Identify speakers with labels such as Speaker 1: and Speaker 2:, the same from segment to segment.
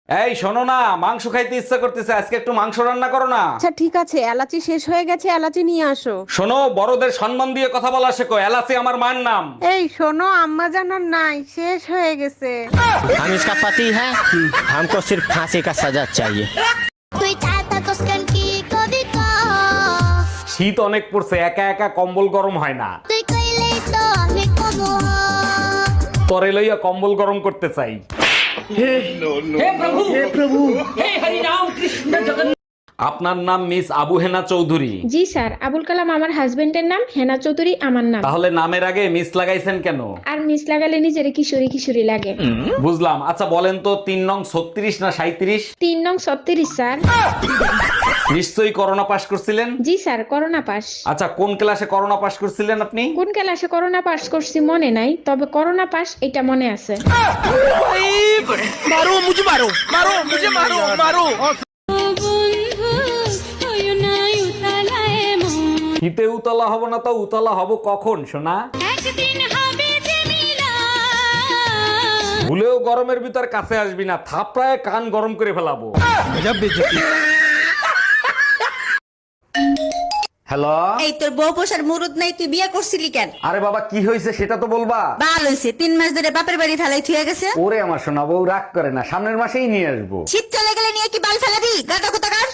Speaker 1: এই শোনো না, মাংস খাইতে ইচ্ছা করতেছে, আজকে একটু মাংস রান্না করো না।
Speaker 2: আচ্ছা ঠিক আছে, এলাচি শেষ হয়ে গেছে, এলাচি নিয়ে আসো।
Speaker 1: শোনো, বড়দের সম্মান দিয়ে কথা বলা শেখো, এলাচি আমার মায়ের নাম।
Speaker 2: এই শোনো, আম্মা জানার নাই, শেষ হয়ে গেছে।
Speaker 3: हम इसका पति है, हमको सिर्फ फांसी का सजा चाहिए।
Speaker 4: তুই চাতা কোসকান কি কবি ক
Speaker 1: শীত অনেক পড়ছে, একা একা কম্বল গরম হয় না।
Speaker 4: তুই কইলেই তো আমি কমু
Speaker 1: তরে লইয়া কম্বল গরম করতে চাই। আপনার নাম মিস আবু হেনা চৌধুরী?
Speaker 5: জি স্যার, আবুল কালাম আমার হাজবেন্ডের নাম, হেনা চৌধুরী আমার নাম।
Speaker 1: তাহলে নামের আগে মিস লাগাইছেন কেন?
Speaker 5: আর মিস লাগালে নিজের কিশোরী কিশোরী লাগে।
Speaker 1: বুঝলাম। আচ্ছা বলেন তো, 3 নং 36 না 37?
Speaker 5: 3 নং 36 স্যার।
Speaker 1: নিশ্চয়ই করোনা পাস করছিলেন।
Speaker 5: জি স্যার, করোনা পাস।
Speaker 1: আচ্ছা কোন ক্লাসে করোনা পাস করছিলেন আপনি?
Speaker 5: কোন ক্লাসে করোনা পাস করছি মনে নাই, তবে করোনা পাস এটা মনে আছে।
Speaker 1: শীতে উতলা হব না তো উতলা হব কখন সোনা? ভুলেও গরমের ভিতর কাছে আসবি না, থাপড়ায় কান গরম করে ফেলাবো। হ্যালো।
Speaker 6: এই তোর বউ পোষার মুরুদ নাই, তুই বিয়ে করছিলি কেন?
Speaker 1: আরে বাবা কি হয়েছে সেটা তো বলবা।
Speaker 6: বাল হইছে, 3 মাস ধরে বাপের বাড়ি ফেলাই থুয়ে গেছে।
Speaker 1: ওরে আমার সোনা বউ, রাগ করে না, সামনের মাসেই নিয়ে আসবো।
Speaker 6: শীত চলে গেলে নিয়ে কি বাল ফেলাবি? গাদা কোথাকার।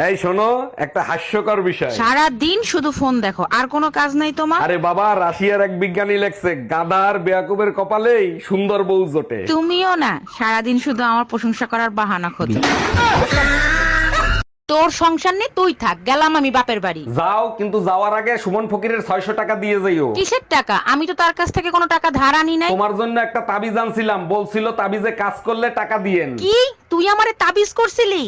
Speaker 1: এই শোনো, একটা হাস্যকর বিষয়।
Speaker 7: সারা দিন শুধু ফোন দেখো, আর কোনো কাজ নাই তোমার?
Speaker 1: আরে বাবা, রাশিয়ার এক বিজ্ঞানী লেখছে, গাধার বেয়াকুবের কপালেই সুন্দর বউ জোটে।
Speaker 7: তুমিও না, সারাদিন শুধু আমার প্রশংসা করার বাহানা খোঁজো। তোর সংসার নেই, তুই থাক, গেলাম আমি বাপের বাড়ি।
Speaker 1: যাও, কিন্তু যাওয়ার আগে সুমন ফকিরের 600 টাকা দিয়ে যাইও।
Speaker 7: কিসের টাকা? আমি তো তার কাছ থেকে কোনো টাকা ধার আনি নাই।
Speaker 1: তোমার জন্য একটা তাবিজ আনছিলাম, বলছিল তাবিজে কাজ করলে টাকা দিয়েন।
Speaker 7: কি তুই আমারে তাবিজ করছিলি?